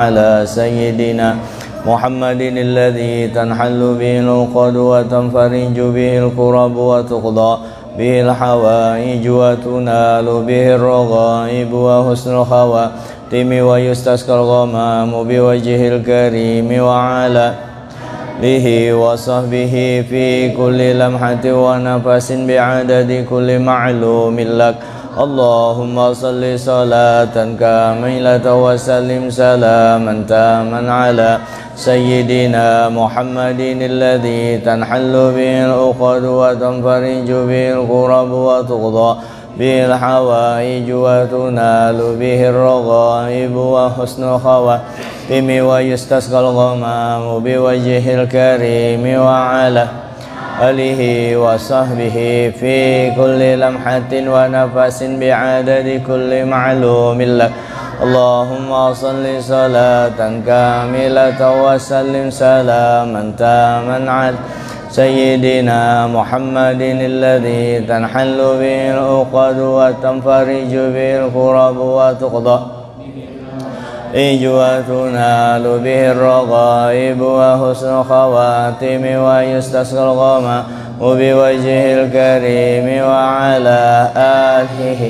على سيدنا محمد الذي تنحل به العقد وتنفرج به الكرب وتقضى به الحوائج وتنال به الرغائب وحسن الخواتم ويستسقى الغمام بوجه الكريم وعلى آله وصحبه في كل لمحة ونفس بعدد كل معلوم لك اللهم صل صلاة كاملة وسلم سلاما تاما على سيدنا محمد الذي تنحل به العقد وتنفرج به الكرب وتقضى به الحوائج وتنال به الرغائب وحسن الخواتم ويستسقى الغمام بوجه الكريم وعلى آله وصحبه في كل لمحة ونفس بعدد كل معلوم لك اللهم صل صلاة كاملة وسلم سلاما تاما على سيدنا محمد الذي تنحل به العقد وتنفرج به الكرب وتقضى وتنال به الرغائب وحسن الخواتم ويستسقى الغمام بوجه الكريم وعلى آله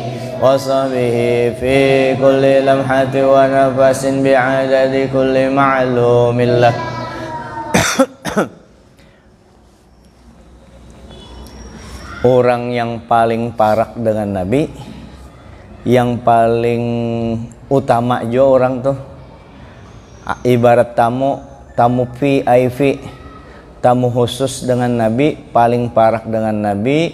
وصحبه في كل لمحة ونفس بعدد كل معلوم لك. Orang yang paling parak dengan Nabi, yang paling utama juga orang tuh ibarat tamu VIP, tamu khusus dengan Nabi, paling parak dengan Nabi,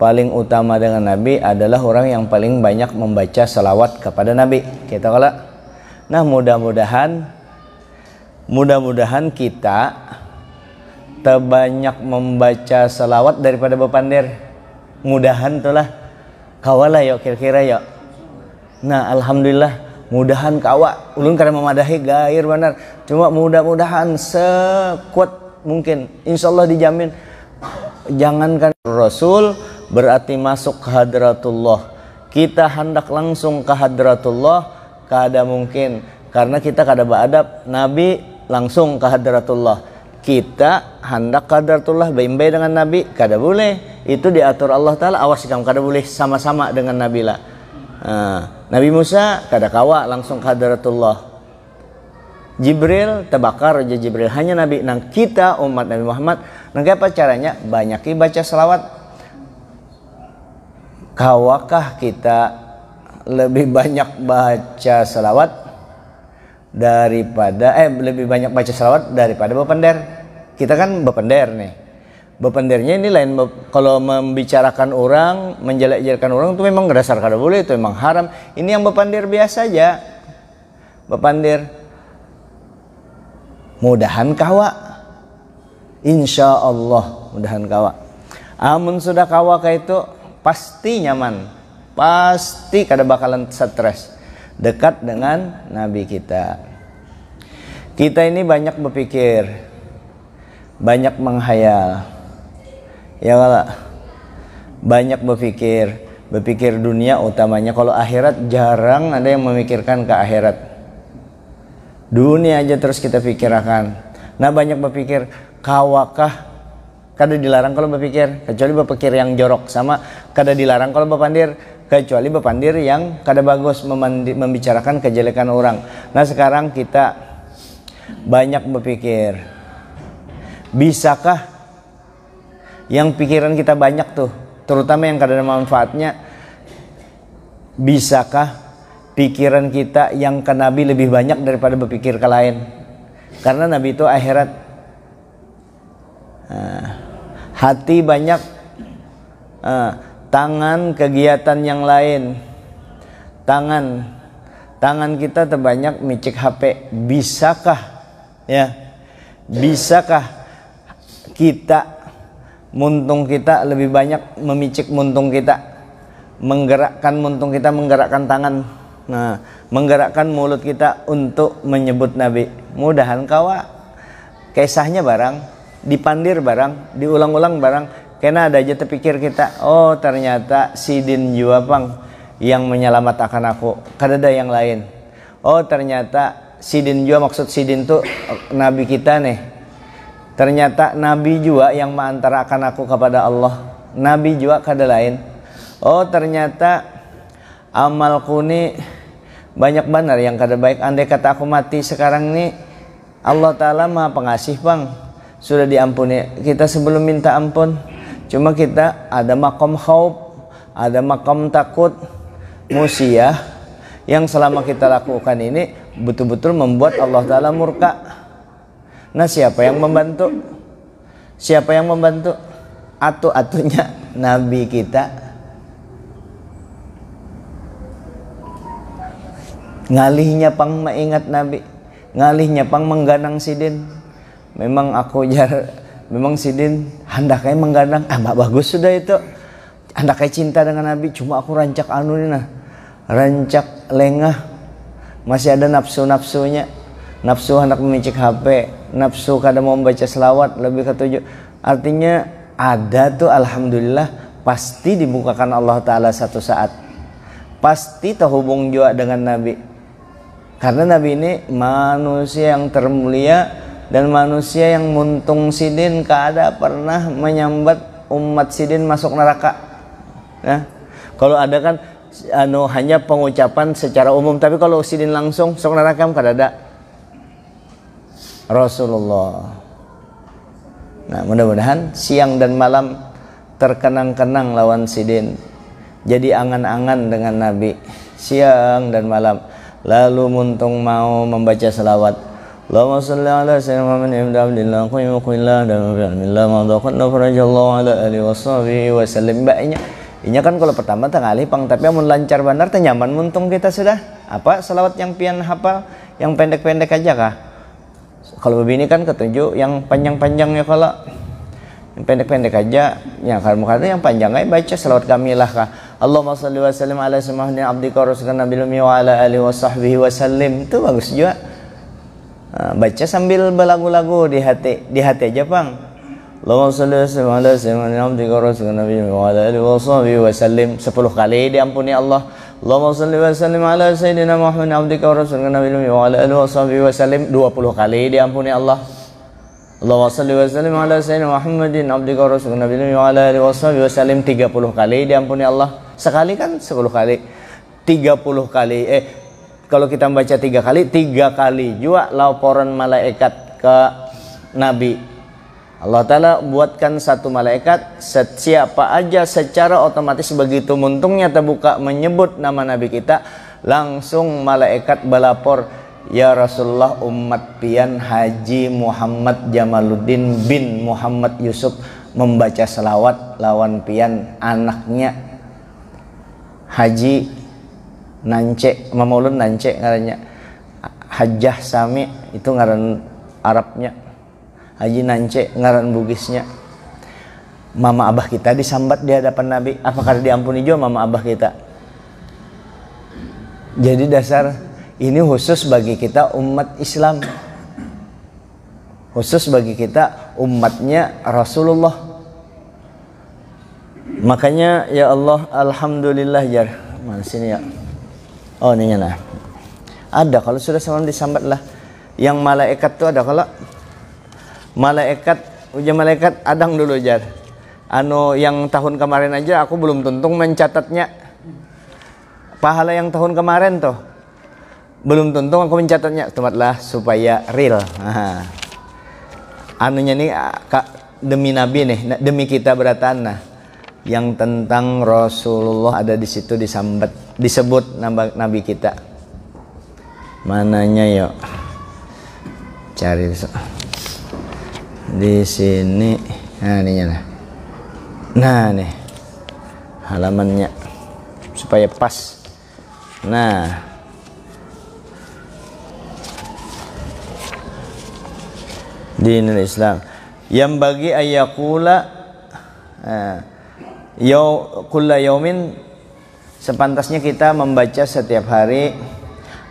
paling utama dengan Nabi adalah orang yang paling banyak membaca salawat kepada Nabi. Kita kalau nah mudah-mudahan kita terbanyak membaca salawat daripada bepandir. Mudahan tuh lah kawala yuk kira-kira yuk. Nah alhamdulillah mudahan kawa ulun karena memadahi gair benar. Cuma mudah-mudahan sekuat mungkin insyaallah dijamin. Jangankan Rasul berarti masuk ke hadratullah. Kita hendak langsung ke hadratullah kada mungkin karena kita kada beradab. Nabi langsung ke hadratullah. Kita hendak hadratullah baimbai dengan Nabi kada boleh. Itu diatur Allah Ta'ala. Awas kamu kada boleh sama-sama dengan Nabi lah. Nabi Musa kada kawa langsung ke hadratullah. Jibril terbakar aja Jibril hanya Nabi. Nang kita umat Nabi Muhammad nang apa caranya banyaki baca selawat. Kawakah kita lebih banyak baca selawat daripada lebih banyak baca selawat daripada bepender? Kita kan bepender nih. Bependernya ini lain kalau membicarakan orang, menjelek-jelekan orang itu memang dasar kada boleh, itu memang haram. Ini yang bepandir biasa aja. Bepandir. Mudahan kawa. Insya Allah mudahan kawa. Amun sudah kawa kayak itu pasti nyaman. Pasti kada bakalan stres. Dekat dengan Nabi kita. Kita ini banyak berpikir. Banyak menghayal. Ya kalau banyak berpikir dunia utamanya. Kalau akhirat jarang ada yang memikirkan ke akhirat. Dunia aja terus kita pikirkan. Nah banyak berpikir kawakah kada dilarang kalau berpikir kecuali berpikir yang jorok, sama kada dilarang kalau berpandir kecuali berpandir yang kada bagus membicarakan kejelekan orang. Nah sekarang kita banyak berpikir, bisakah yang pikiran kita banyak tuh, terutama yang kada ada manfaatnya, bisakah pikiran kita yang ke Nabi lebih banyak daripada berpikir ke lain? Karena Nabi itu akhirat. Hati banyak, tangan kegiatan yang lain, tangan kita terbanyak micik HP. Bisakah kita muntung kita lebih banyak memicik muntung kita, menggerakkan muntung kita, menggerakkan tangan, menggerakkan mulut kita untuk menyebut Nabi? Mudahan kawa kisahnya barang dipandir barang, diulang-ulang barang, karena ada aja terpikir kita, oh ternyata Sidin Juapang yang menyelamatkan aku, kada ada yang lain. Oh ternyata sidin juga, maksud sidin tuh nabi kita nih. Ternyata nabi juga yang mengantarakan aku kepada Allah. Nabi juga kada lain. Oh ternyata amalku nih banyak benar yang kada baik. Andai kata aku mati sekarang nih, Allah Ta'ala maha pengasih bang, sudah diampuni kita sebelum minta ampun. Cuma kita ada makom khauf, ada makom takut, musiyah, yang selama kita lakukan ini betul-betul membuat Allah Ta'ala murka. Nah siapa yang membantu? Siapa yang membantu? Atu-atunya Nabi kita. Ngalihnya pang mengingat Nabi, ngalihnya pang mengganang sidin. Memang aku memang sidin handaknya mengganang, bagus sudah itu. Handaknya cinta dengan Nabi, cuma aku rancak anu ini nah, rancak lengah, masih ada nafsu-nafsunya. Nafsu hendak memicik HP, nafsu kadang mau membaca selawat lebih ketujuh. Artinya ada tuh alhamdulillah, pasti dibukakan Allah Ta'ala satu saat. Pasti terhubung juga dengan Nabi. Karena Nabi ini manusia yang termulia dan manusia yang muntung sidin, kada pernah menyambat umat sidin masuk neraka. Nah, kalau ada kan hanya pengucapan secara umum, tapi kalau sidin langsung masuk neraka kada ada. Rasulullah. Nah, mudah-mudahan siang dan malam terkenang-kenang lawan sidin. Jadi angan-angan dengan Nabi siang dan malam. Lalu muntung mau membaca selawat. Allahumma shalli ala sayyidina Muhammad ibn Abdillah qayyimullah dan bi'illah madaqna farajallahu ala alihi washabihi wasallam. Inya kan kalau pertama tengalih pang, tapi amun lancar benar teh nyaman muntung kita sudah. Apa selawat yang pian hafal, yang pendek-pendek aja kah? Kalau begini kan ketujuh yang panjang-panjangnya, kalau yang pendek-pendek aja ya, kalau yang panjang aja baca selawat kamilah kah. Allahumma shalli wa sallim ala sayyidina abdika rasulika nabiyil ummi wa ala alihi washabbihi wasallim. Itu bagus juga. Baca sambil berlagu-lagu di hati aja bang. Allahumma shalli wa sallim ala sayyidina abdika rasulika nabiyil ummi wa ala alihi washabbihi wasallim. 10 kali diampuni Allah. Allahumma shalli wa sallim ala sayyidina Muhammad abdika wa rasulika nabiyil ummi wa ala alihi washabbihi wasallim. 20 kali diampuni Allah. Allahumma shalli wa sallim ala sayyidina Muhammadin abdika wa rasulika nabiyil ummi wa ala alihi washabbihi wasallim. 30 kali diampuni Allah. Sekali kan 10 kali. 30 kali. Kalau kita membaca 3 kali, 3 kali juga laporan malaikat ke Nabi. Allah Ta'ala buatkan satu malaikat, siapa aja secara otomatis begitu muntungnya terbuka menyebut nama Nabi kita, langsung malaikat belapor, ya Rasulullah umat pian Haji Muhammad Jamaluddin bin Muhammad Yusuf membaca selawat lawan pian anaknya Haji Nance, Maulud Nance ngarannya, Hajjah Sami itu ngaran Arabnya, Haji Nance ngaran Bugisnya. Mama abah kita disambat di hadapan Nabi, apakah diampuni juga mama abah kita? Jadi dasar ini khusus bagi kita umat Islam, khusus bagi kita umatnya Rasulullah. Makanya ya Allah, alhamdulillah jar. Mana sini ya? Oh ini lah. Ada kalau sudah sama disambat lah. Yang malaikat tuh ada kalau malaikat, ujian malaikat adang dulu jar. Yang tahun kemarin aja aku belum tuntung mencatatnya. Pahala yang tahun kemarin tuh belum tuntung aku mencatatnya. Tempatlah supaya real. Anunya nih demi Nabi nih, demi kita beratan nah. Yang tentang Rasulullah ada di situ disebut Nabi kita. Mananya yuk? Cari di sini. Nah, ininya nah. Nah, nih. Halamannya supaya pas. Nah. Dinul Islam. Yang bagi ayakula kulla yaumin, sepantasnya kita membaca setiap hari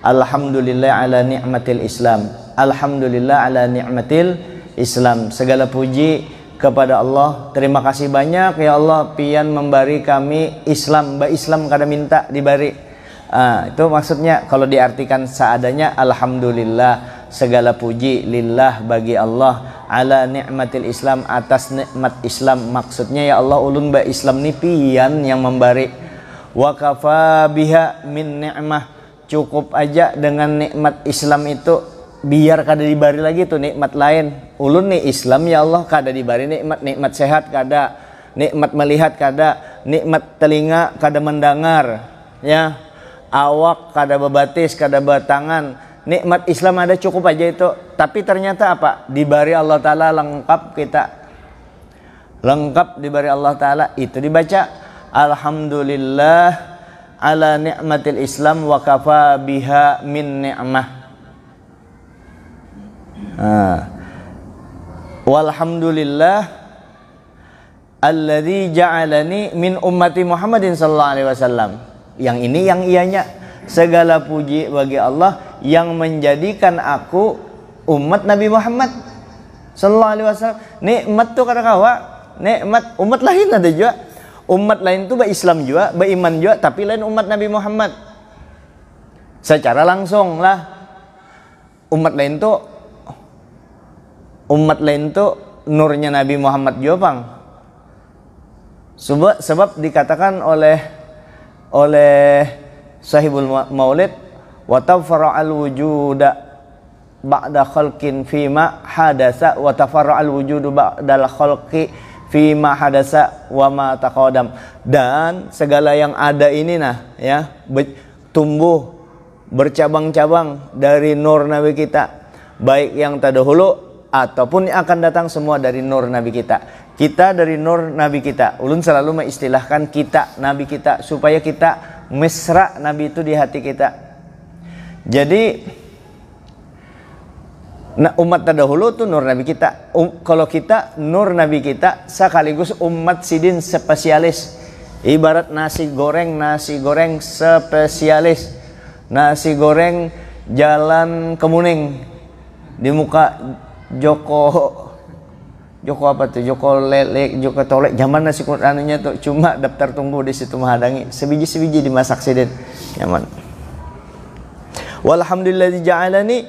alhamdulillah ala ni'matil Islam. Alhamdulillah ala ni'matil Islam. Segala puji kepada Allah. Terima kasih banyak ya Allah pian memberi kami Islam. Ba Islam kada minta diberi. Itu maksudnya kalau diartikan seadanya, alhamdulillah, segala puji lillah bagi Allah, ala nikmatil Islam, atas nikmat Islam. Maksudnya ya Allah ulun ba Islam ni pian yang memberi. Wa kafa biha min ni'mah, cukup aja dengan nikmat Islam itu, biar kada dibari lagi tuh nikmat lain. Ulun nih Islam ya Allah, kada dibari nikmat sehat kada, nikmat melihat kada, nikmat telinga kada mendengar, ya. Awak kada bebatis, kada bertangan, nikmat Islam ada, cukup aja itu. Tapi ternyata apa? Dibari Allah Ta'ala lengkap kita, lengkap dibari Allah Ta'ala. Itu dibaca alhamdulillah ala ni'matil Islam wa kafa biha min ni'mah. Walhamdulillah alladzi ja'alani min ummati Muhammadin sallallahu alaihi wasallam. Yang ini yang ianya, segala puji bagi Allah yang menjadikan aku umat Nabi Muhammad sallallahu alaihi wasallam. Nikmat tuh kata kawa, nikmat umat lain ada juga. Umat lain tuh Islam juga, beriman juga, tapi lain umat Nabi Muhammad. Secara langsung lah. Umat lain tuh nurnya Nabi Muhammad juga, Bang. Sebab dikatakan oleh sahibul maulid, wa tafarra'al wujuda ba'da khalqin fima hadasa, wa tafarra'al wujudu ba'dal khalqi fima hadasa wa ma taqaddam. Dan segala yang ada ini ya, tumbuh bercabang-cabang dari nur Nabi kita, baik yang terdahulu ataupun yang akan datang, semua dari nur Nabi kita. Kita dari nur Nabi kita. Ulun selalu mengistilahkan kita, Nabi kita, supaya kita mesra Nabi itu di hati kita. Jadi umat terdahulu tuh nur Nabi kita. Kalau kita nur Nabi kita, sekaligus umat sidin spesialis. Ibarat nasi goreng spesialis. Nasi goreng jalan Kemuning di muka Joko apa tuh? Joko Lele, Joko Tolek. Zaman nasi anunya tuh cuma daftar tunggu di situ menghadangi. Sebiji-sebiji dimasak sidin. Nyaman. Walhamdulillah ja'alani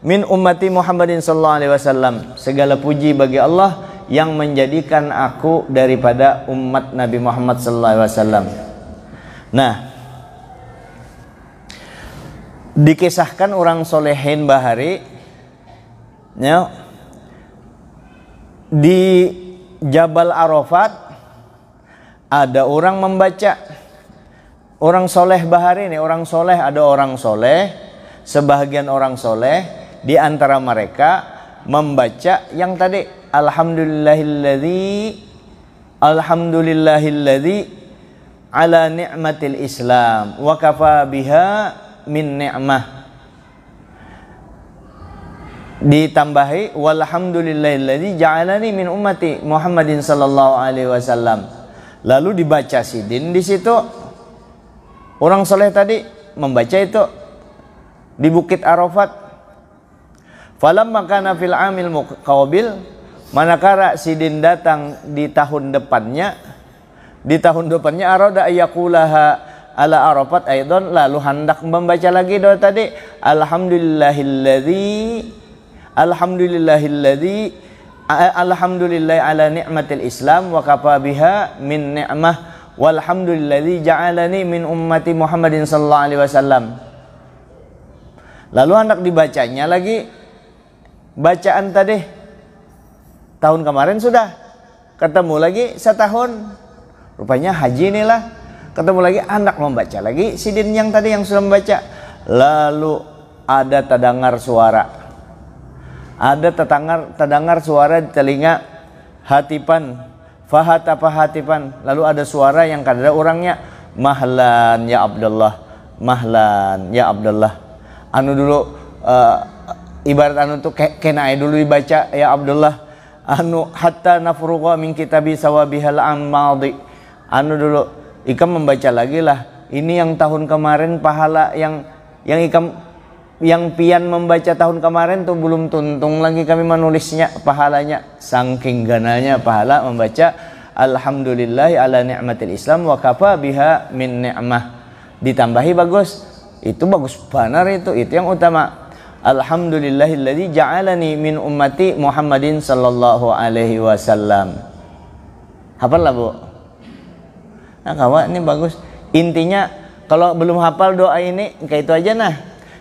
min ummati Muhammadin sallallahu alaihi wasallam. Segala puji bagi Allah yang menjadikan aku daripada umat Nabi Muhammad sallallahu alaihi wasallam. Nah, dikisahkan orang solehin bahari, ya, di Jabal Arafat ada orang membaca, orang soleh bahari ini, orang soleh, ada orang soleh, sebahagian orang soleh di antara mereka membaca yang tadi alhamdulillahilladzi ala ni'matil Islam wa kafa biha min ni'mah. Ditambahi walhamdulillahilladzi ja'alani min ummati Muhammadin sallallahu alaihi wasallam. Lalu dibaca sidin di situ. Orang soleh tadi membaca itu di Bukit Arafat. Falamma kana fil amil muqabil, manakala sidin datang di tahun depannya, arada ayaqulaha ala Arafat aidan, lalu hendak membaca lagi doa tadi alhamdulillah ala ni'matil Islam wa kafa biha min ni'mah walhamdulilladzi ja'alani min ummati Muhammadin sallallahu alaihi wasallam. Lalu hendak dibacanya lagi bacaan tadi tahun kemarin sudah, ketemu lagi setahun, rupanya haji inilah, ketemu lagi hendak membaca lagi sidin yang tadi yang sudah membaca. Lalu ada terdengar suara, terdengar suara di telinga, hatipan, fahatipan. Lalu ada suara yang kada ada orangnya, mahlan ya Abdullah, mahlan ya Abdullah. Anu dulu ibarat anu tuh kena dulu dibaca ya Abdullah, anu hatta nafruqa min kitabi sawabihal amadi. Anu dulu ikam membaca lagi lah, ini yang tahun kemarin pahala yang pian membaca tahun kemarin tuh belum tuntung lagi kami menulisnya pahalanya. Saking gananya pahala membaca alhamdulillah ala ni'matil Islam wa kafa biha min ni'mah. ditambahi bagus. Itu bagus benar, itu yang utama. Alhamdulillahilladzi ja'alani min ummati Muhammadin sallallahu alaihi wasallam. Hafal lah Bu. Nah kawan ini bagus. Intinya kalau belum hafal doa ini kayak itu aja nah.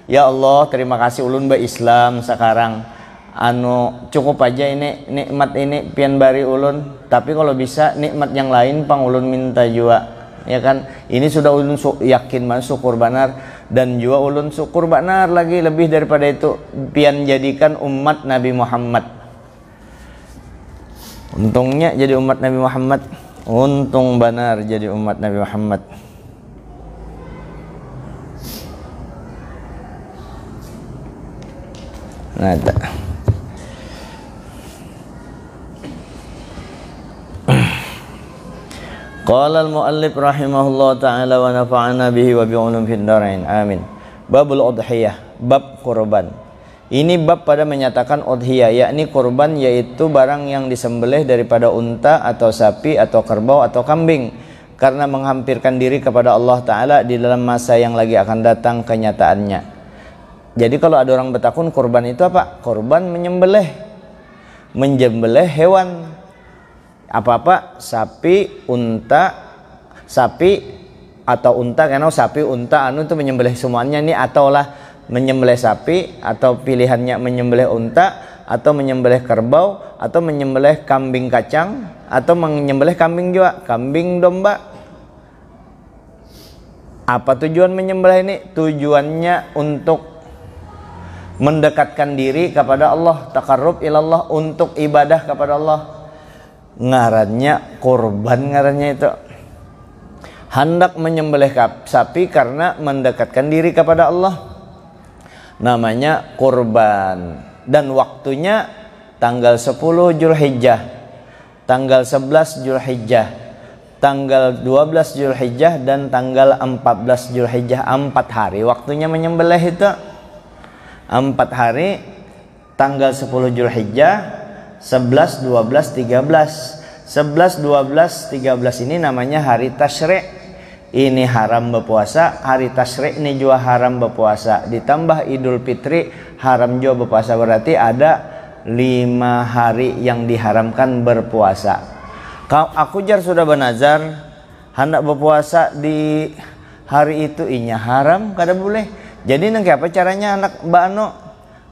Ya Allah terima kasih ulun Islam sekarang. Cukup aja ini nikmat ini pian bari ulun. Tapi kalau bisa nikmat yang lain pang ulun minta juga. Ya kan, ini sudah ulun yakin man syukur benar, dan juga ulun syukur benar lagi lebih daripada itu pian jadikan umat Nabi Muhammad. Untungnya jadi umat Nabi Muhammad, untung benar jadi umat Nabi Muhammad. Nah, qala al-muallif rahimahullah ta'ala wa nafa'ana bihi wa bi'ulum fid dharain. Amin. Babul udhiyah, bab kurban. Ini bab pada menyatakan udhiyah, yakni kurban yaitu barang yang disembelih daripada unta atau sapi atau kerbau atau kambing karena menghampirkan diri kepada Allah Ta'ala di dalam masa yang lagi akan datang kenyataannya. Jadi kalau ada orang bertakun kurban itu apa? Kurban menyembelih hewan. Apa-apa sapi, unta, sapi atau unta, karena sapi, unta, itu menyembelih semuanya ini, ataulah menyembelih sapi atau pilihannya menyembelih unta atau menyembelih kerbau atau menyembelih kambing kacang atau menyembelih kambing juga, kambing domba. Apa tujuan menyembelih ini? Tujuannya untuk mendekatkan diri kepada Allah, taqarrub ilallah, untuk ibadah kepada Allah. Ngarannya kurban, ngarannya itu hendak menyembelih sapi karena mendekatkan diri kepada Allah, namanya kurban. Dan waktunya tanggal 10 Zulhijjah, tanggal 11 Zulhijjah, tanggal 12 Zulhijjah, dan tanggal 14 Zulhijjah. 4 hari waktunya menyembelih itu, 4 hari. Tanggal 10 Zulhijjah, 11, 12, 13. 11, 12, 13 ini namanya hari tasyrik. Ini haram berpuasa. Hari tasyrik ini juga haram berpuasa. Ditambah Idul Fitri haram juga berpuasa. Berarti ada 5 hari yang diharamkan berpuasa. Aku jar sudah bernazar hendak berpuasa di hari itu, inya haram kada boleh. Jadi nang apa caranya anak Mbak Ano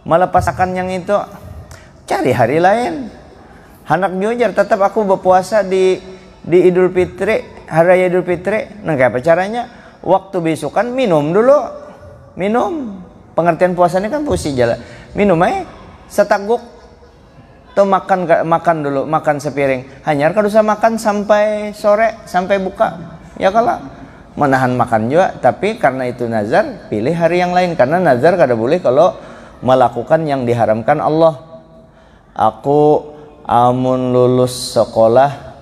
melepasakan yang itu? Cari hari lain. Hendak jujar tetap aku berpuasa di Idul Fitri, hari raya Idul Fitri. Nah, apa caranya? Waktu besokan minum dulu. Minum. Pengertian puasa ini kan puisi jalan. Minum aja setaguk. Tuh makan dulu, makan sepiring. Hanya kada usah makan sampai sore, sampai buka. Ya kalau menahan makan juga, tapi karena itu nazar, pilih hari yang lain, karena nazar kada boleh kalau melakukan yang diharamkan Allah. Aku amun lulus sekolah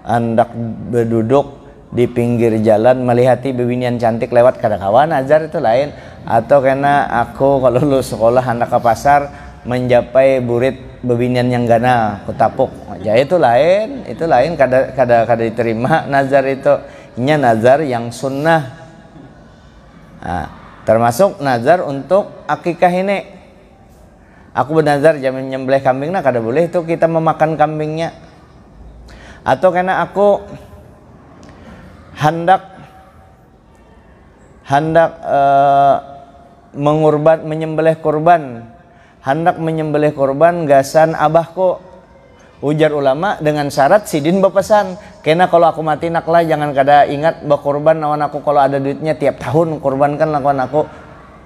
hendak berduduk di pinggir jalan melihati bebinian cantik lewat, kada kawan nazar itu lain. Atau karena aku kalau lulus sekolah hendak ke pasar mencapai burit bebinian yang gana kutapuk, ya itu lain, kada diterima nazar itu. Ini nazar yang sunnah. Nah, termasuk nazar untuk akikah ini. Aku bernazar jangan menyembelih kambing, nah kada boleh itu kita memakan kambingnya. Atau karena aku hendak menyembelih kurban, hendak menyembelih kurban gasan abahku. Ujar ulama dengan syarat sidin berpesan, karena kalau aku mati naklah jangan kada ingat berkurban lawan aku, kalau ada duitnya tiap tahun kurbankan lawan aku.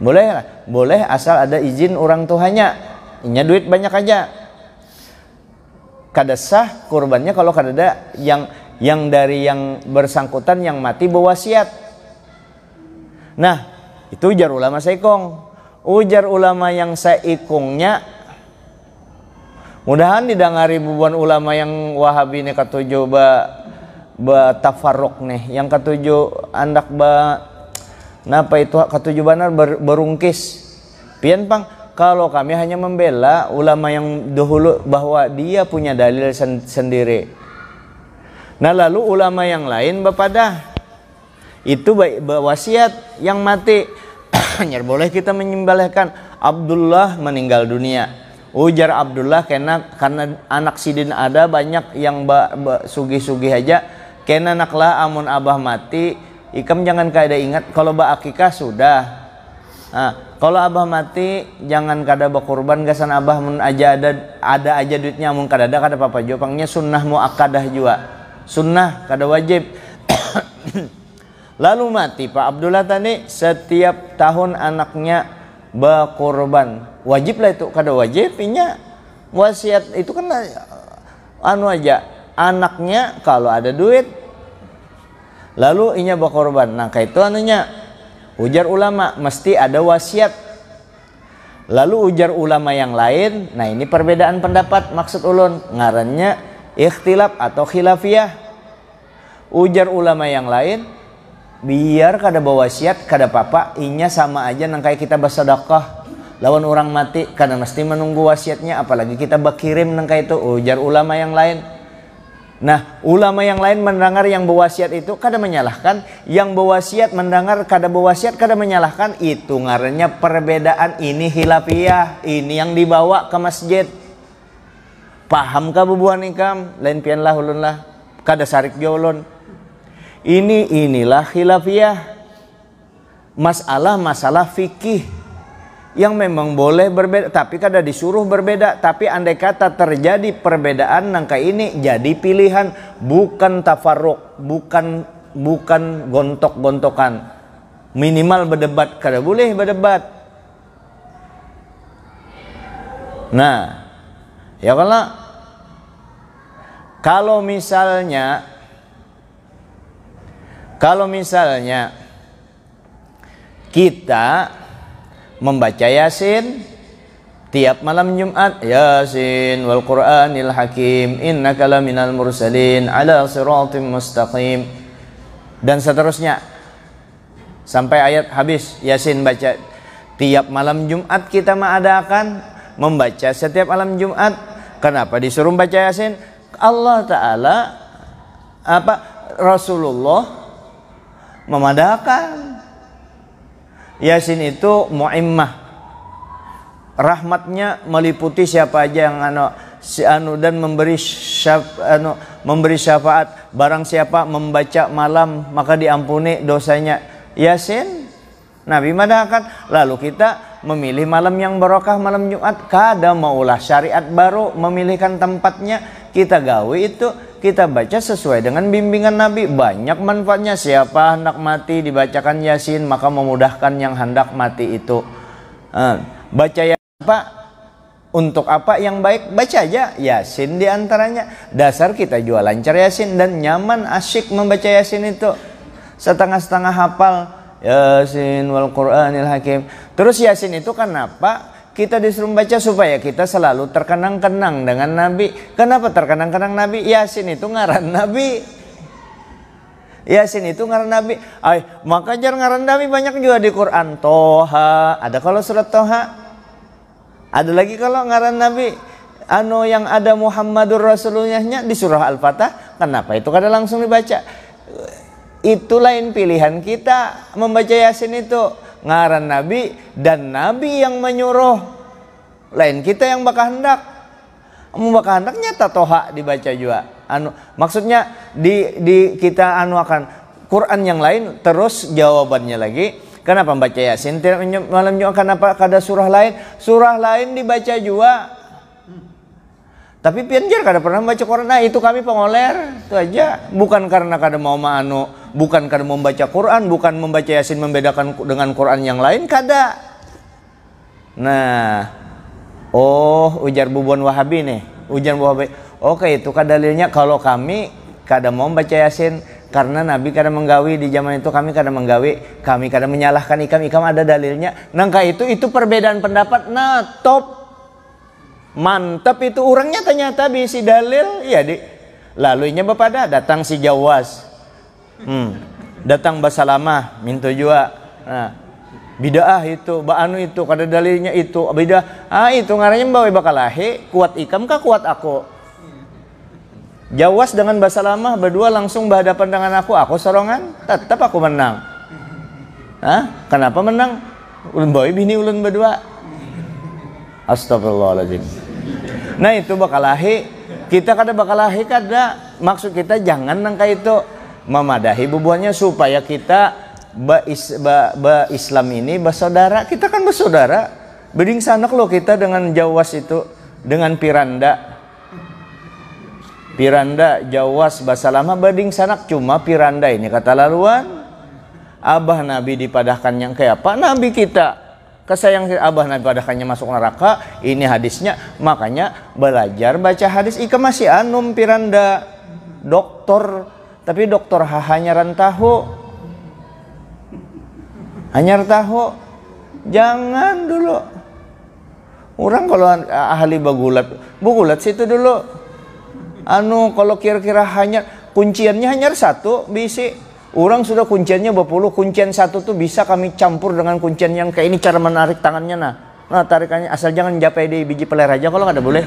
Boleh lah, boleh asal ada izin orang tuanya. Inya duit banyak aja. Kada sah kurbannya kalau kada ada yang dari yang bersangkutan yang mati berwasiat. Nah, itu ujar ulama saikong. Ujar ulama yang saikongnya, mudahan didangari bubuan ulama yang Wahabi nih ketujuh tafarruq nih, yang ketujuh andak napa itu ketujuh benar berungkis. Pian pang, kalau kami hanya membela ulama yang dahulu bahwa dia punya dalil sendiri. Nah lalu ulama yang lain bepadah, itu wasiat yang mati. Hanya boleh kita menyembelihkan. Abdullah meninggal dunia. Ujar Abdullah karena anak sidin ada banyak yang sugih-sugih aja. Kena naklah amun abah mati, ikam jangan kada ingat kalau akikah sudah. Nah, kalau abah mati jangan kada berkurban gasan abah mun aja ada aja duitnya mun kada apa-apa jopangnya sunnah muakkadah juga. Sunnah kada wajib. Lalu mati Pak Abdullah tadi, setiap tahun anaknya berkorban. Wajib lah itu, kada wajib inya wasiat itu kan anu aja anaknya kalau ada duit lalu inya berkorban. Nah kayak itu anunya ujar ulama mesti ada wasiat. Lalu ujar ulama yang lain, nah ini perbedaan pendapat maksud ulun, ngarannya ikhtilaf atau khilafiyah. Ujar ulama yang lain, biar kada bawasiat kada apa-apa, inya sama aja nang kayak kita bersedekah lawan orang mati, kada mesti menunggu wasiatnya, apalagi kita berkirim nang kayak itu. Ujar ulama yang lain. Nah, ulama yang lain mendengar yang berwasiat itu kada menyalahkan, yang berwasiat mendengar kada berwasiat kada menyalahkan. Itu ngarannya perbedaan ini khilafiyah, ini yang dibawa ke masjid. Paham ka bubuhan ikam? Lain pian lah ulun lah, kada sarik jo ulun. Inilah khilafiyah, masalah fikih yang memang boleh berbeda, tapi kada disuruh berbeda. Tapi andai kata terjadi perbedaan nangka ini jadi pilihan, bukan tafarruq, bukan gontok-gontokan. Minimal berdebat, kada boleh berdebat. Nah, ya kalau misalnya kita membaca Yasin tiap malam Jumat, Yasin wal Qur'anil Hakim innaka laminal mursalin ala siratim mustaqim, dan seterusnya sampai ayat habis. Yasin baca tiap malam Jumat, kita mengadakan membaca setiap malam Jumat. Kenapa disuruh baca Yasin? Allah Ta'ala Rasulullah memadakan. Yasin itu mu'immah, rahmatnya meliputi siapa aja yang dan memberi syafaat. Barang siapa membaca malam maka diampuni dosanya. Yasin Nabi madahkan. Lalu kita memilih malam yang barokah, malam Jumat. Kada maulah syariat baru memilihkan tempatnya, kita gawe itu, kita baca sesuai dengan bimbingan Nabi. Banyak manfaatnya. Siapa hendak mati dibacakan Yasin, maka memudahkan yang hendak mati itu. Baca apa? Untuk apa yang baik? Baca aja Yasin diantaranya. Dasar kita jual lancar Yasin dan nyaman asyik membaca Yasin itu. Setengah-setengah hafal Yasin wal Qur'anil Hakim. Terus Yasin itu kenapa kita disuruh baca? Supaya kita selalu terkenang-kenang dengan Nabi. Kenapa terkenang-kenang Nabi? Yasin itu ngaran Nabi. Yasin itu ngaran Nabi. Maka jar ngaran Nabi banyak juga di Quran. Toha, ada kalau surat Toha. Ada lagi kalau ngaran Nabi yang ada Muhammadur Rasulullahnya di surah Al-Fatah. Kenapa itu kada langsung dibaca? Itu lain pilihan kita membaca Yasin itu. Ngaran Nabi dan Nabi yang menyuruh, lain kita yang bakal hendak. Bakal hendaknya Toha dibaca juga. Maksudnya di kita akan Quran yang lain. Terus jawabannya lagi, kenapa membaca Yasin malam Jumat? Kenapa kada surah lain? Surah lain dibaca juga. Tapi pianjar kada pernah membaca Quran. Nah itu kami pengoler, itu aja. Bukan karena kada mau bukan kada mau membaca Quran, bukan membaca Yasin membedakan dengan Quran yang lain, kada. Nah, ujar bubuan Wahabi nih, ujar Wahabi. Oke, itu kada dalilnya. Kalau kami kada mau membaca Yasin karena Nabi kada menggawi di zaman itu, kami kada menggawi, kami kada menyalahkan ikam ada dalilnya. Nangka itu perbedaan pendapat. Nah, top. Mantap itu orangnya ternyata bisi dalil ya lalunya bapak datang si Jawas, datang Basalamah minta juga. Nah, bidaah itu baanu itu kada dalilnya itu bidah. Itu ngarannya bawa bakalahi kuat ikam kah kuat aku. Jawas dengan Basalamah berdua langsung berhadapan dengan aku sorongan, tetap aku menang. Hah? Kenapa menang? Ulun boy bini ulun berdua. Astagfirullahaladzim. Nah itu bakalahi. Kita kada bakalahi kada. Maksud kita jangan nangka itu memadahi bubuhannya supaya kita Islam ini bersaudara. Kita kan bersaudara. Beding sanak loh kita dengan Jawas itu, dengan Piranda. Piranda, Jawas, Basalamah beding sanak, cuma Piranda ini kata laluan. Abah Nabi dipadahkan yang kayak apa? Nabi kita kesayang Abah Nabi padahkannya masuk neraka. Ini hadisnya. Makanya belajar baca hadis. Ika masih anum Piranda doktor, tapi doktor hanya rantahu. Hanya tahu. Jangan dulu. Orang kalau ahli bagulat situ dulu. Kalau kira-kira hanya kunciannya hanya satu bisi. Orang sudah kunciannya berpuluh, kuncian satu tuh bisa kami campur dengan kuncian yang kayak ini cara menarik tangannya nah tarikannya asal jangan japai di biji peler aja kalau nggak ada boleh.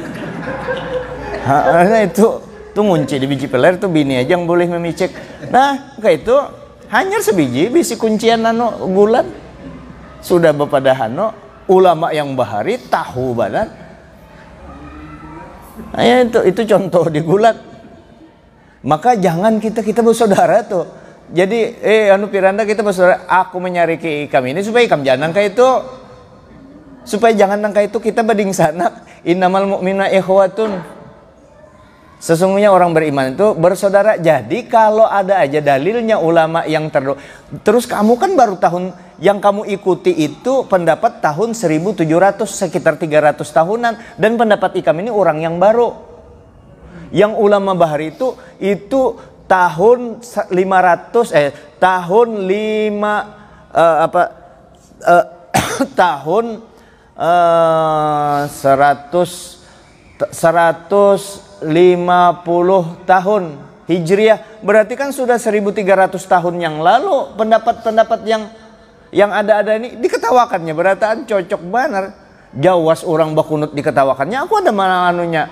Nah itu ngunci di biji peler tuh bini aja yang boleh memicek. Nah kayak itu hanya sebiji bisi kuncian gulat sudah bepadahan ulama yang bahari tahu badan. Nah, itu contoh di gulat. Maka jangan kita bersaudara tuh. Jadi Piranda kita bersaudara, aku menyari ke ikam ini supaya ikam jangan kayak itu. Supaya jangan nangka itu kita bading sanak. Innamal mu'mina ikhwatun. Sesungguhnya orang beriman itu bersaudara. Jadi kalau ada aja dalilnya ulama yang terus kamu kan baru tahun yang kamu ikuti itu pendapat tahun 1700 sekitar 300 tahunan dan pendapat ikam ini orang yang baru. Yang ulama bahari itu tahun 500 tahun 150 tahun Hijriah, berarti kan sudah 1300 tahun yang lalu pendapat-pendapat yang ada ini diketawakannya, berataan cocok benar. Jawas orang bakunut diketawakannya, aku ada mana anunya.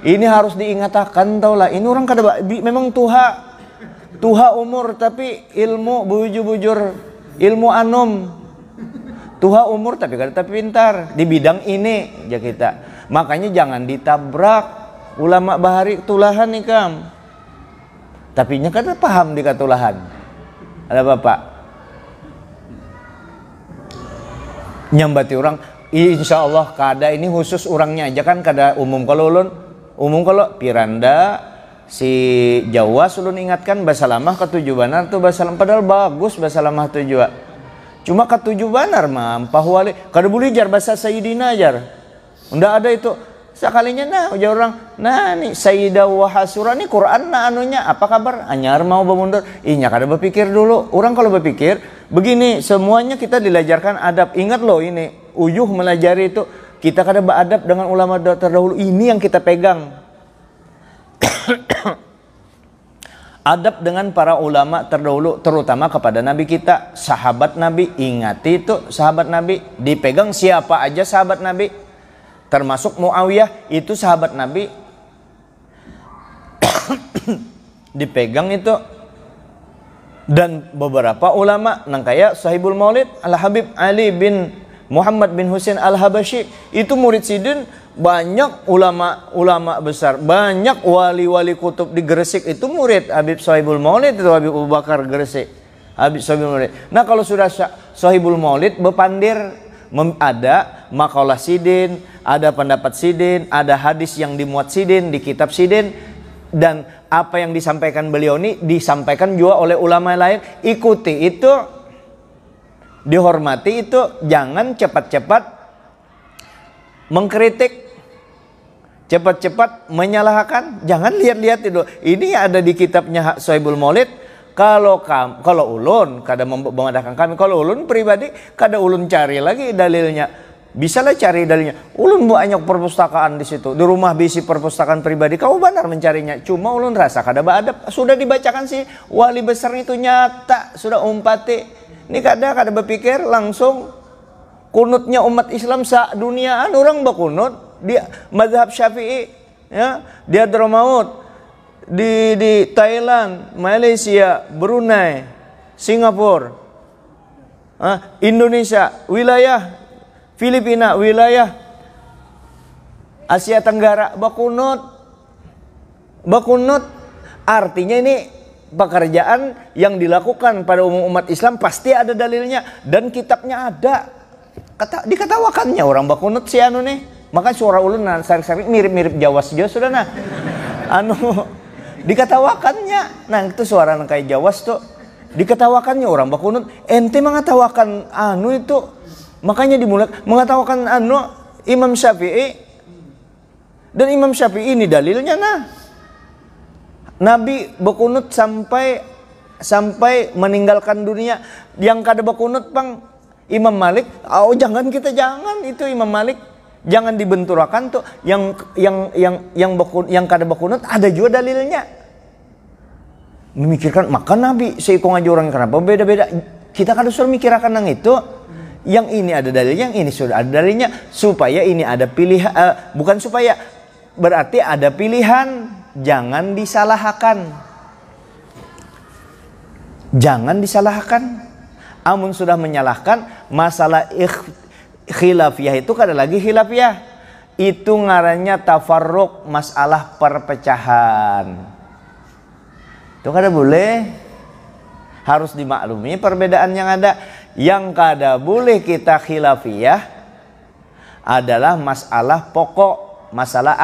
Ini harus diingatkan tau lah. Ini orang kada memang tuha umur tapi ilmu bujur ilmu anum. Tuha umur tapi kada pintar di bidang ini ya kita. Makanya jangan ditabrak ulama bahari tulahan nih kam. Tapi nya kada paham di katulahan. Ada bapak nyambati orang. Insya Allah kada ini khusus orangnya aja kan kada umum kalau Piranda si Jawa ulun ingatkan Basalamah ketujuh banar tuh Basalamah padahal bagus Basalamah tujuh. Cuma ketujuh banar mah pahwali kada boleh jar bahasa Sayyidina jar. Ndak ada itu. Sekalinya ujar orang, nih Sayyidah wa Hasura nih Quran anunya apa kabar? Anyar mau bermundur. Inya kada berpikir dulu. Orang kalau berpikir begini, semuanya kita dilajarkan adab. Ingat loh ini uyuh melajari itu kita kada beradab dengan ulama terdahulu, ini yang kita pegang. Adab dengan para ulama terdahulu, terutama kepada Nabi kita, sahabat Nabi. Ingati itu sahabat Nabi, dipegang siapa aja sahabat Nabi, termasuk Muawiyah itu sahabat Nabi. Dipegang itu. Dan beberapa ulama nang kaya Sahibul Maulid Al-Habib Ali bin Muhammad bin Husain Al-Habashi itu murid sidin. Banyak ulama besar, banyak wali-wali kutub di Gresik itu murid Habib Sahibul Maulid itu Habib Abu Bakar Gresik. Habib Sahibul Maulid. Nah kalau sudah Sahibul Maulid bepandir, ada makalah sidin, ada pendapat sidin, ada hadis yang dimuat sidin di kitab sidin, dan apa yang disampaikan beliau ini disampaikan juga oleh ulama lain. Ikuti itu, dihormati itu, jangan cepat-cepat mengkritik, cepat-cepat menyalahkan. Jangan lihat-lihat itu. Ini ada di kitabnya Sahibul Maulid. Kalau ulun kada memadahkan kami, kalau ulun pribadi kada ulun cari lagi dalilnya. Bisalah cari dalilnya. Ulun banyak perpustakaan di situ. Di rumah bisi perpustakaan pribadi. Kau benar mencarinya. Cuma ulun rasa kada beadab. Sudah dibacakan sih wali besar itu nyata, sudah umpati. Ini kada berpikir langsung kunutnya umat Islam sa-duniaan orang berkunut. Dia mazhab Syafi'i ya, dia Hadramaut. di Thailand, Malaysia, Brunei, Singapura, Indonesia, wilayah Filipina, wilayah Asia Tenggara bakunut. Bakunut artinya ini pekerjaan yang dilakukan pada umum umat Islam pasti ada dalilnya dan kitabnya ada. Dikatawakannya orang bakunut si anu nih. Maka suara ulun sari-sari mirip-mirip Jawas juga sudah nah. Dikatawakannya. Nah, itu suara kayak Jawas tuh. Dikatawakannya orang bakunut. Ente mengatawakan anu itu. Makanya dimulai mengatawakan anu Imam Syafi'i. Dan Imam Syafi'i ini dalilnya nah. Nabi berkunut sampai meninggalkan dunia. Yang kada berkunut bang Imam Malik, oh jangan itu Imam Malik jangan dibenturakan tuh. Yang kada berkunut ada juga dalilnya. Memikirkan maka Nabi seikong aja orang kenapa beda-beda. Kita kada suruh mikirkan yang itu. Yang ini ada dalilnya, yang ini sudah ada dalilnya supaya ini ada pilihan, bukan supaya berarti ada pilihan. Jangan disalahkan. Jangan disalahkan. Amun sudah menyalahkan masalah khilafiyah itu kada lagi khilafiyah. Itu ngarannya tafarruq, masalah perpecahan. Itu kada boleh. Harus dimaklumi perbedaan yang ada. Yang kada boleh kita khilafiyah adalah masalah pokok. Masalah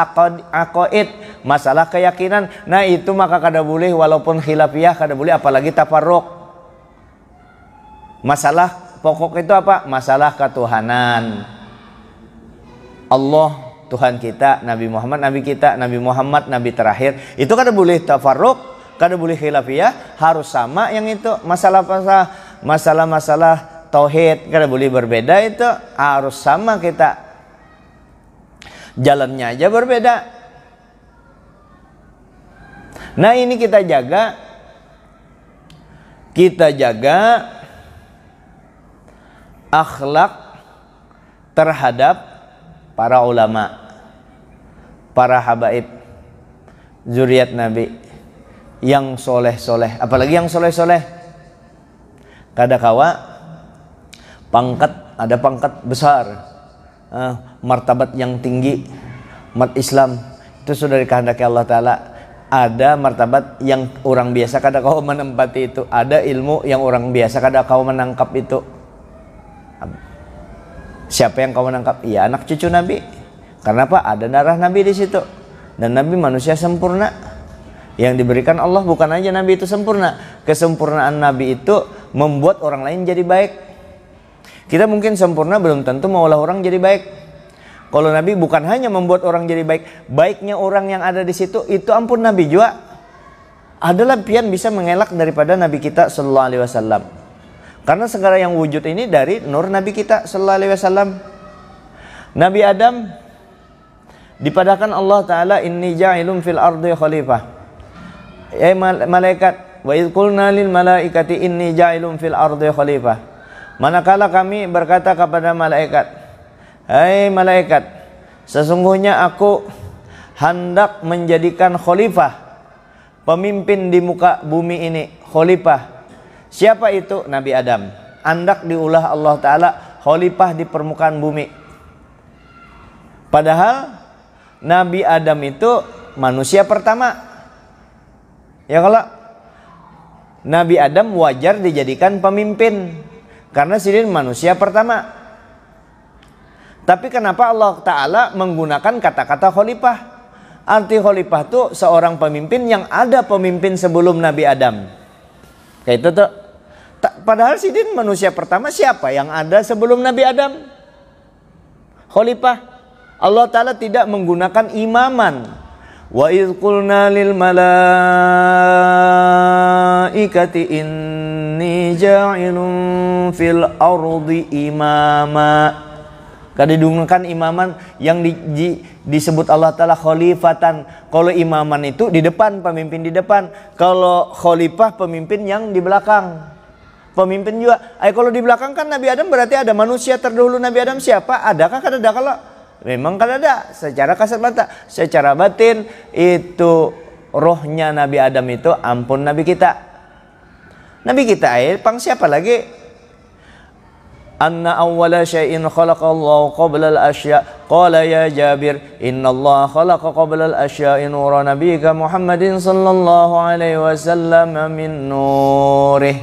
aqaid, masalah keyakinan. Nah itu maka kada boleh walaupun khilafiyah kada boleh apalagi tafarruq. Masalah pokok itu apa? Masalah ketuhanan. Allah Tuhan kita, Nabi Muhammad Nabi kita, Nabi Muhammad Nabi terakhir. Itu kada boleh tafarruq, kada boleh khilafiyah, harus sama yang itu. Masalah tauhid kada boleh berbeda, itu harus sama kita. Jalannya aja berbeda. Nah ini kita jaga akhlak terhadap para ulama, para habaib, zuriat Nabi yang soleh-soleh, apalagi yang soleh-soleh. Kada kawa ada pangkat besar, martabat yang tinggi, umat Islam itu sudah dikehendaki Allah Ta'ala. Ada martabat yang orang biasa kada kau menempati itu. Ada ilmu yang orang biasa kada kau menangkap itu. Siapa yang kau menangkap? Iya anak cucu Nabi. Karena apa? Ada darah Nabi di situ. Dan Nabi manusia sempurna. Yang diberikan Allah bukan aja Nabi itu sempurna. Kesempurnaan Nabi itu membuat orang lain jadi baik. Kita mungkin sempurna belum tentu maulah orang jadi baik. Kalau Nabi bukan hanya membuat orang jadi baik, baiknya orang yang ada di situ itu ampun Nabi juga adalah pian bisa mengelak daripada Nabi kita sallallahu alaihi wasallam. Karena segala yang wujud ini dari nur Nabi kita sallallahu alaihi wasallam. Nabi Adam dipadahkan Allah Ta'ala inni ja'ilun fil ardi khalifah. Ya malaikat, wa idh qulna lil malaikati inni ja'ilun fil ardi khalifah. Manakala kami berkata kepada malaikat, hai malaikat, sesungguhnya aku hendak menjadikan khalifah, pemimpin di muka bumi ini, khalifah. Siapa itu? Nabi Adam. Hendak diulah Allah Ta'ala khalifah di permukaan bumi. Padahal Nabi Adam itu manusia pertama. Ya kalau Nabi Adam wajar dijadikan pemimpin karena sidin manusia pertama. Tapi kenapa Allah Ta'ala menggunakan kata-kata khalifah? Arti khalifah itu seorang pemimpin yang ada pemimpin sebelum Nabi Adam. Kayak itu tuh. Padahal sidin manusia pertama siapa yang ada sebelum Nabi Adam? Khalifah. Allah Ta'ala tidak menggunakan imaman. Wa idh qulna lil malaikati inni ja'ilun fil ardi imama. Kada digunakan imaman yang disebut Allah Ta'ala khalifatan. Kalau imaman itu di depan, pemimpin di depan. Kalau khalifah pemimpin yang di belakang. Pemimpin juga. Kalau di belakang kan Nabi Adam berarti ada manusia terdahulu Nabi Adam siapa? Adakah kada ada? Kalau memang kada ada. Secara kasat mata, secara batin itu rohnya Nabi Adam itu ampun Nabi kita. Nabi kita pang siapa lagi? Anna awwala syai'in khalaqallahu qabla al-asya. Qala ya Jabir, innallaha khalaqa qabla al-asya'i nura nabiyyika Muhammadin sallallahu alaihi wasallam min nurih.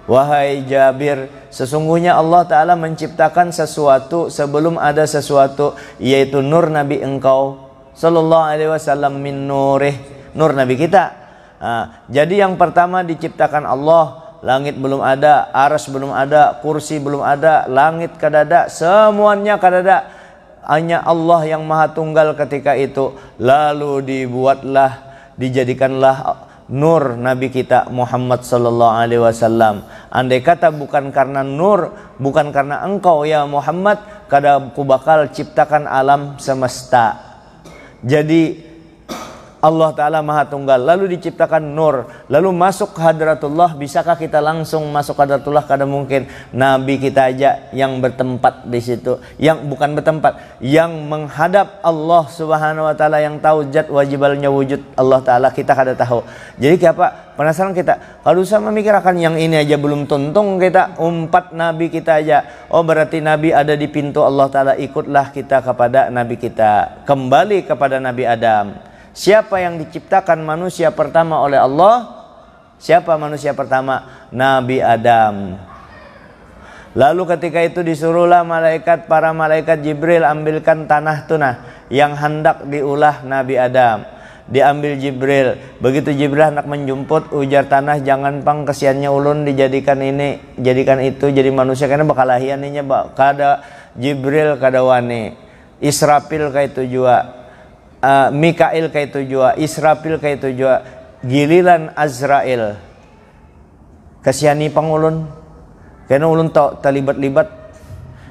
Wahai Jabir, sesungguhnya Allah Ta'ala menciptakan sesuatu sebelum ada sesuatu, yaitu nur Nabi engkau sallallahu alaihi wasallam min nurih, nur Nabi kita. Jadi yang pertama diciptakan Allah. Langit belum ada, arsy belum ada, kursi belum ada, langit kadada, semuanya kadada. Hanya Allah yang Maha Tunggal ketika itu. Lalu dijadikanlah nur Nabi kita Muhammad sallallahu alaihi wasallam. Andai kata bukan karena nur, bukan karena engkau ya Muhammad, kada ku bakal ciptakan alam semesta. Jadi Allah Ta'ala Maha Tunggal, lalu diciptakan nur, lalu masuk ke hadratullah. Bisakah kita langsung masuk ke hadratullah? Kada mungkin. Nabi kita aja yang bertempat di situ, yang bukan bertempat, yang menghadap Allah Subhanahu Wa Ta'ala, yang tahu zat wajibalnya wujud Allah Ta'ala, kita kada tahu. Jadi apa? Penasaran kita, kalau usah memikirkan yang ini aja belum tuntung kita, umpat Nabi kita aja. Oh berarti Nabi ada di pintu Allah Ta'ala, ikutlah kita kepada Nabi kita, kembali kepada Nabi Adam. Siapa yang diciptakan manusia pertama oleh Allah? Siapa manusia pertama? Nabi Adam. Lalu ketika itu disuruhlah para malaikat Jibril ambilkan tanah tunah yang hendak diulah Nabi Adam. Diambil Jibril. Begitu Jibril hendak menjemput, ujar tanah, jangan pang kesiannya ulun dijadikan ini, jadikan itu jadi manusia, karena bakal lahianinya kada Jibril kada wani. Israfil kayak itu juga. Mikail kayak itu juga, Israfil kayak itu juga, giliran Azrail kasiani pangulun, karena ulun terlibat-libat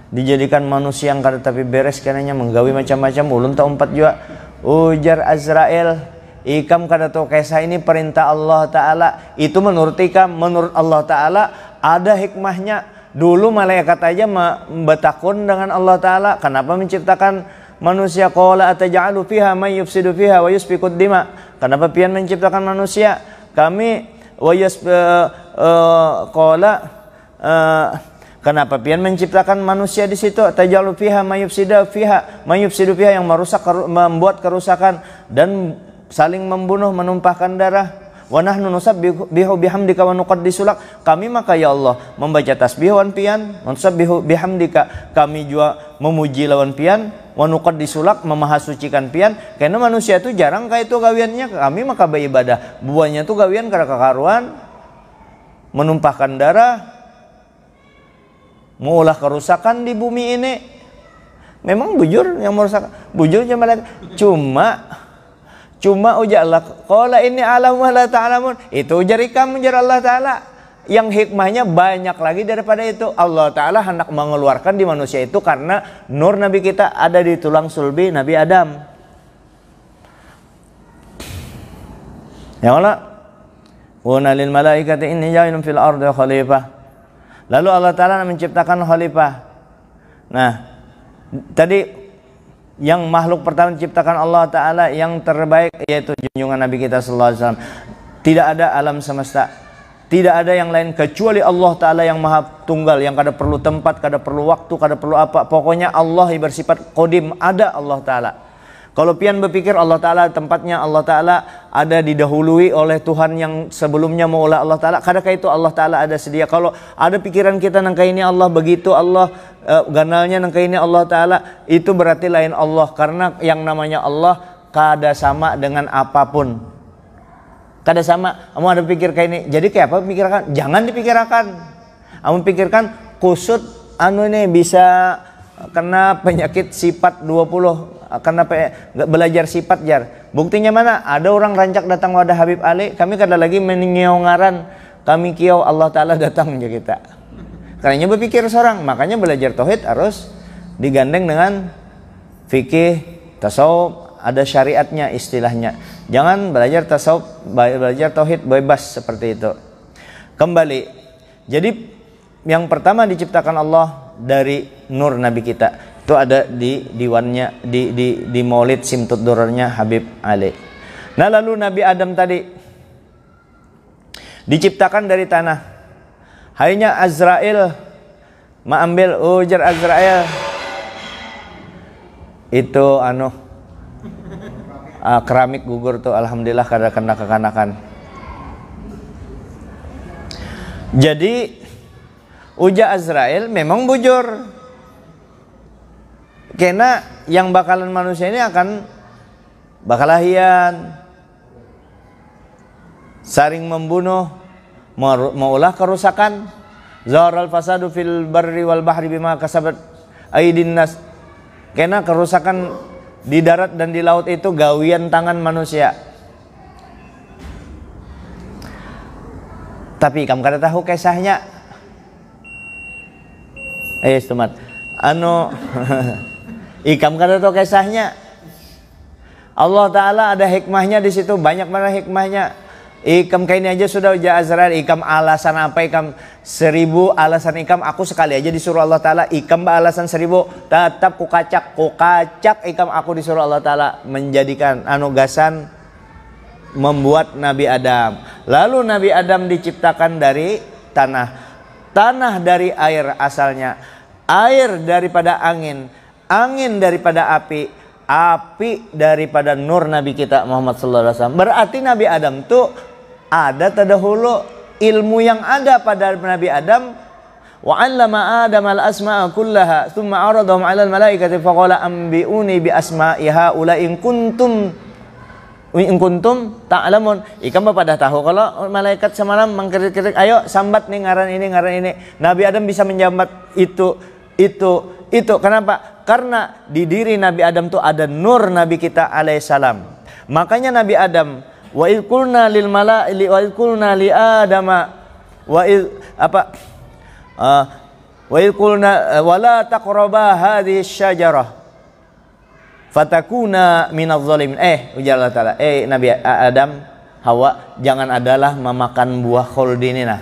dijadikan manusia yang kada tapi beres, karenanya menggawi macam-macam, ulun tak umpat juga. Ujar Azrail, ikam kada tahu kisah ini perintah Allah Ta'ala. Itu menurut ikam, menurut Allah Ta'ala ada hikmahnya. Dulu malaikat aja bertakun dengan Allah Ta'ala, kenapa menciptakan manusia? Qala ataj'alu fiha may yufsidu fiha wa yusfikud dima. Kenapa pian menciptakan manusia? Kami kenapa pian menciptakan manusia di situ? Taj'alu fiha may yufsidu fiha yang merusak, membuat kerusakan dan saling membunuh, menumpahkan darah. Wa nahnu nusabbihu bihamdika wa nuqaddisu lak. Kami maka ya Allah membaca tasbih lawan pian, nusabbihu bihamdika, kami juga memuji lawan pian, wa nuqaddisu lak, memahasucikan pian. Karena manusia itu jarang kayak itu gawiannya, kami maka beribadah. Buahnya itu gawian kada kakaruan, menumpahkan darah, mengulah kerusakan di bumi ini. Memang bujur yang merusak, bujur aja malaikat. Cuma ujar Allah, qala inni a'lamu ma la ta'lamun. Itu ujar ikam, ujar Allah Ta'ala. Yang hikmahnya banyak lagi daripada itu. Allah Ta'ala hendak mengeluarkan di manusia itu karena nur Nabi kita ada di tulang sulbi Nabi Adam. Ya Allah, wa lil malaikati inni ja'ilun fil ardi khalifah. Lalu Allah Ta'ala menciptakan khalifah. Nah, tadi yang makhluk pertama diciptakan Allah Ta'ala yang terbaik yaitu junjungan Nabi kita sallallahu alaihi wasallam. Tidak ada alam semesta, tidak ada yang lain kecuali Allah Ta'ala yang Maha Tunggal, yang kada perlu tempat, kada perlu waktu, kada perlu apa. Pokoknya Allah yang bersifat qadim, ada Allah Ta'ala. Kalau pian berpikir Allah Ta'ala tempatnya, Allah Ta'ala ada didahului oleh Tuhan yang sebelumnya maulah Allah Ta'ala, kadang itu Allah Ta'ala ada sedia. Kalau ada pikiran kita nangka ini Allah begitu, Allah ganalnya nangka ini Allah Ta'ala, itu berarti lain Allah. Karena yang namanya Allah kada sama dengan apapun, kada sama. Kamu ada pikir kayak ini, jadi kayak apa pikirkan? Jangan dipikirkan. Kamu pikirkan kusut ini bisa kena penyakit sifat 20, karena belajar sifat jar. Buktinya mana? Ada orang rancak datang wadah Habib Ali, kami kada lagi meningiongaran, kami kiau Allah Ta'ala datang aja kita. Karena berpikir seorang, makanya belajar tauhid harus digandeng dengan fikih, tasawuf, ada syariatnya istilahnya. Jangan belajar tasawuf, belajar tauhid bebas seperti itu. Kembali, jadi yang pertama diciptakan Allah dari nur Nabi kita. Itu ada di diwannya, di maulid simtud durarnya Habib Ali. Nah lalu Nabi Adam tadi diciptakan dari tanah. Hanya Azrail ambil ujar Azrail itu keramik gugur tuh, alhamdulillah kada kena kekanakan. Jadi ujar Azrail memang bujur. Karena yang bakalan manusia ini akan bakalahian, saling membunuh, maulah kerusakan. Zaharal fasadu fil barri wal bahri bima kasabat aydin nas. Karena kerusakan di darat dan di laut itu gawian tangan manusia. Tapi kamu kada tahu kisahnya. Teman. Ikam kada tahu kisahnya. Allah Ta'ala ada hikmahnya di situ, banyak mana hikmahnya. Ikam kayak ini aja sudah ujar Azrail, ikam alasan apa, ikam 1000 alasan ikam, aku sekali aja disuruh Allah Ta'ala, ikam alasan 1000, tetap kukacak ikam, aku disuruh Allah Ta'ala menjadikan anugasan membuat Nabi Adam. Lalu Nabi Adam diciptakan dari tanah dari air asalnya, air daripada angin daripada api daripada nur Nabi kita Muhammad sallallahu alaihi wasallam. Berarti Nabi Adam tuh ada terdahulu ilmu yang ada pada Nabi Adam. Wa 'allama Adam al-asma'a kullaha tsumma 'aradahum 'alal malaikati faqala anbi'uni bi asma'i haula in kuntum ta'lamun. Ikam pada tahu kalau malaikat semalam mengkritik, ayo sambat nih ngaran ini. Nabi Adam bisa menjambat itu. Kenapa? Karena di diri Nabi Adam itu ada nur Nabi kita alaihissalam. Makanya Nabi Adam, wa idh qulna lil mala'i wa idh qulna li adama wa idh qulna wa la taqraba hadhihi syajarah fatakuna minadh dhalimin. Ujar Allah Ta'ala, Nabi Adam, Hawa, jangan adalah memakan buah khuldi ini. Nah,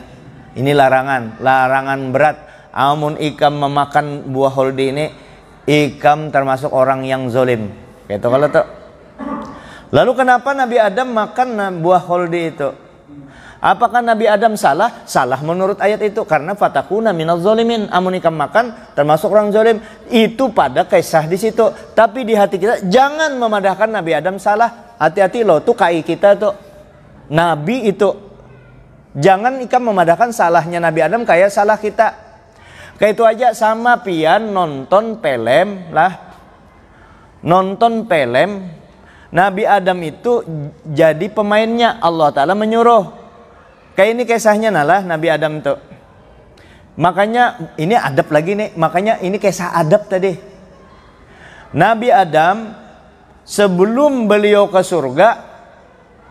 ini larangan berat. Amun ikam memakan buah khuldi ini, ikam termasuk orang yang zolim. Gitu kalau tuh. Lalu kenapa Nabi Adam makan buah khuldi itu? Apakah Nabi Adam salah? Salah menurut ayat itu, karena fatakuna minaz zolimin. Amun ikam makan termasuk orang zolim. Itu pada kisah di situ. Tapi di hati kita jangan memadahkan Nabi Adam salah. Hati-hati loh, tuh kai kita tuh. Nabi itu jangan ikam memadahkan salahnya Nabi Adam kayak salah kita. Kayak itu aja sama pian nonton film lah. Nonton film, Nabi Adam itu jadi pemainnya, Allah Ta'ala menyuruh. Kayak ini kisahnya nalah Nabi Adam tuh. Makanya ini adab lagi nih. Makanya ini kisah adab tadi. Nabi Adam sebelum beliau ke surga,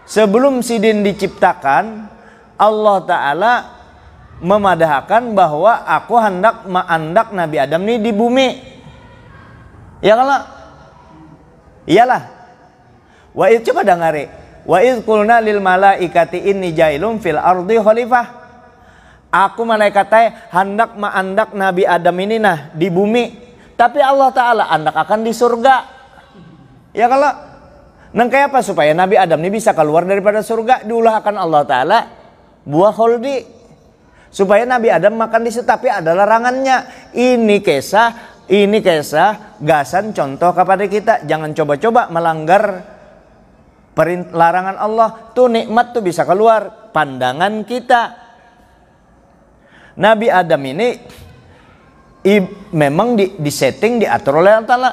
sebelum sidin diciptakan, Allah Ta'ala memadahkan bahwa aku hendak Nabi Adam ini di bumi. Ya kalau iyalah. Wa id, coba dengari. Wa id qulna lil malaikati inni jailun fil ardi khalifah. Aku malaikat hendak Nabi Adam ini di bumi. Tapi Allah Ta'ala hendak akan di surga. Ya kalau nang kayak apa supaya Nabi Adam ini bisa keluar daripada surga, diulahkan Allah Ta'ala buah khuldi. Supaya Nabi Adam makan di situ, tapi ada larangannya. Ini kisah gasan contoh kepada kita. Jangan coba-coba melanggar larangan Allah. Tuh nikmat tuh bisa keluar pandangan kita. Nabi Adam ini memang disetting, diatur oleh Allah Ta'ala.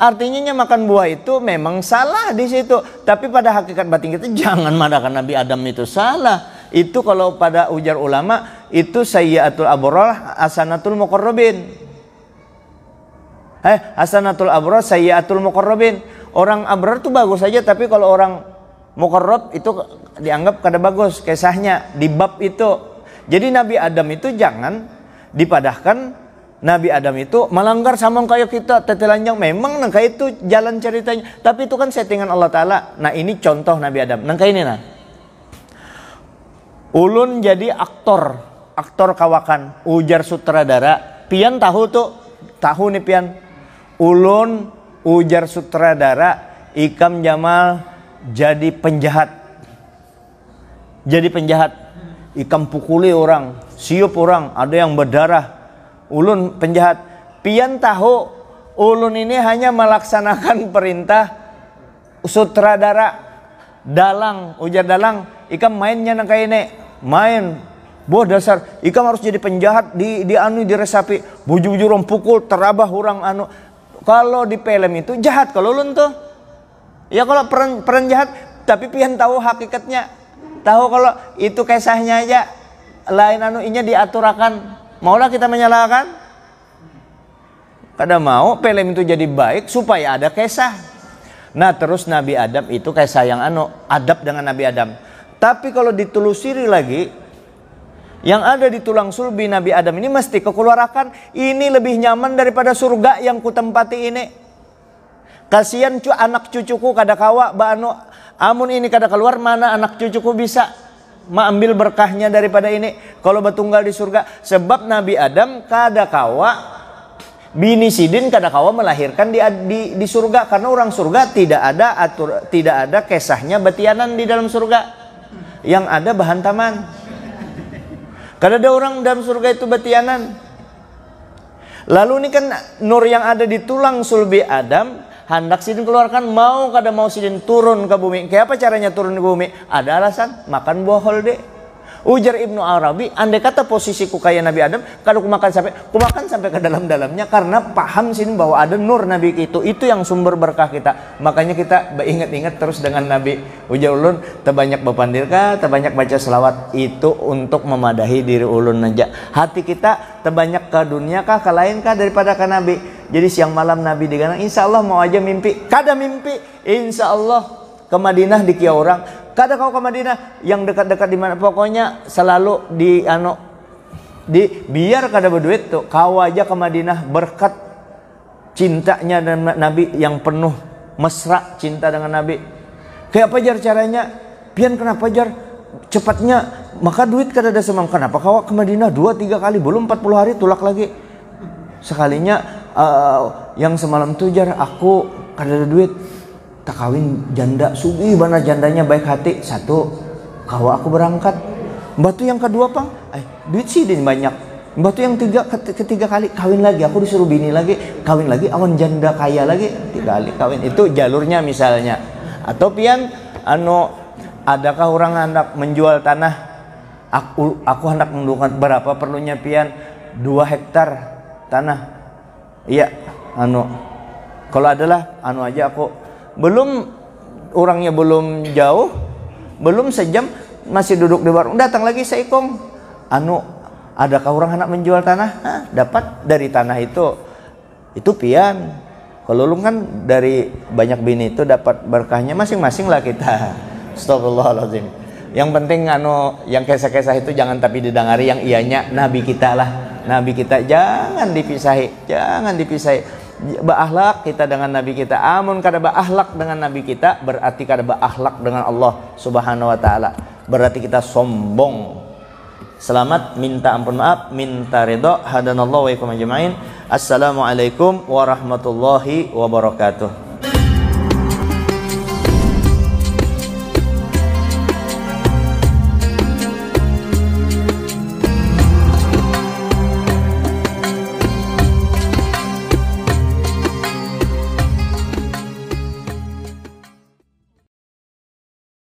Artinya makan buah itu memang salah di situ. Tapi pada hakikat batin kita jangan madahkan Nabi Adam itu salah. Itu kalau pada ujar ulama itu sayyiatul abrar hasanatul muqarrabin. Hasanatul abrar sayyiatul muqarrabin. Orang abrar itu bagus saja, tapi kalau orang muqarrab itu dianggap kada bagus kisahnya di bab itu. Jadi Nabi Adam itu jangan dipadahkan Nabi Adam itu melanggar sama kayak kita tetelanjang. Memang nangka itu jalan ceritanya, tapi itu kan settingan Allah Ta'ala. Nah ini contoh Nabi Adam. Nangka ini ulun jadi aktor kawakan, ujar sutradara. Pian tahu nih pian. Ulun ujar sutradara, ikam Jamal jadi penjahat. Jadi penjahat. Ikam pukuli orang, siup orang, ada yang berdarah. Ulun penjahat. Pian tahu ulun ini hanya melaksanakan perintah sutradara dalang, ujar dalang. Ikam mainnya nang kayak ini, main. Boh dasar, ikam harus jadi penjahat di anu diresapi, bujur-bujur orang pukul, terabah orang anu. Kalau di film itu jahat kalau ulun tuh. Ya kalau peran jahat, tapi pian tahu hakikatnya. Tahu kalau itu kisahnya aja lain anu inya diaturakan. Maulah kita menyalahkan? Kada mau film itu jadi baik supaya ada kisah. Nah terus Nabi Adam itu kisah yang anu adab dengan Nabi Adam. Tapi kalau ditelusuri lagi, yang ada di tulang sulbi Nabi Adam ini mesti kekeluarakan. Ini lebih nyaman daripada surga yang kutempati ini. Kasihan anak cucuku kada kawa anu amun ini kada keluar, mana anak cucuku bisa ambil berkahnya daripada ini kalau betunggal di surga. Sebab Nabi Adam kada kawa, bini sidin kada kawa melahirkan di surga, karena orang surga tidak ada kisahnya betianan di dalam surga. Yang ada bahan taman. Kada ada orang dalam surga itu betianan. Lalu ini kan nur yang ada di tulang sulbi Adam hendak sidin keluarkan, mau kada mau sidin turun ke bumi. Kayak apa caranya turun ke bumi? Ada alasan, makan buah holde. Ujar Ibnu Arabi, andai kata posisiku kayak Nabi Adam, kalau kumakan sampai ke dalam-dalamnya, karena paham sini bahwa ada nur Nabi itu yang sumber berkah kita. Makanya kita ingat-ingat terus dengan Nabi. Ujar ulun, terbanyak berpandir kah, terbanyak baca selawat, itu untuk memadahi diri ulun aja. Hati kita terbanyak ke dunia kah, ke lain kah daripada ke Nabi. Jadi siang malam Nabi diganang, insya Allah mau aja mimpi, kada mimpi, insya Allah ke Madinah di kia orang. Kada kau ke Madinah yang dekat-dekat di mana, pokoknya selalu biar kada berduit tuh kau aja ke Madinah berkat cintanya dengan Nabi yang penuh mesra cinta dengan Nabi. Kayak apa jar caranya? Pian kenapa jar cepatnya? Maka duit kada ada semang. Kenapa kau ke Madinah 2-3 kali, belum 40 hari tulak lagi. Sekalinya yang semalam tuh jar aku kada ada duit. Tak kawin janda sugi mana jandanya baik hati. Satu, kawa aku berangkat. Batu yang kedua pang, duit sih banyak. Batu yang ketiga kali kawin lagi, aku disuruh bini lagi, kawin lagi, awan janda kaya lagi, 3 kali kawin. Itu jalurnya misalnya. Atau pian adakah orang hendak menjual tanah? Aku hendak mendukan berapa perlunya pian? 2 hektar tanah. Iya, kalau adalah aja aku belum, orangnya belum jauh, belum sejam masih duduk di warung, datang lagi seikong. Adakah orang hendak menjual tanah? Dapat dari tanah itu pian. Kalau lu kan dari banyak bini itu dapat berkahnya masing-masing lah kita. Astagfirullahaladzim. Yang penting yang kisah-kisah itu jangan tapi didengari, yang ianya Nabi kita lah. Nabi kita jangan dipisahi, Berakhlak kita dengan Nabi kita. Amun kada berakhlak dengan Nabi kita, berarti kada berakhlak dengan Allah Subhanahu wa taala. Berarti kita sombong. Selamat minta ampun maaf, minta ridha. Hadanallahu wa iyyakum ajmain. Assalamualaikum warahmatullahi wabarakatuh.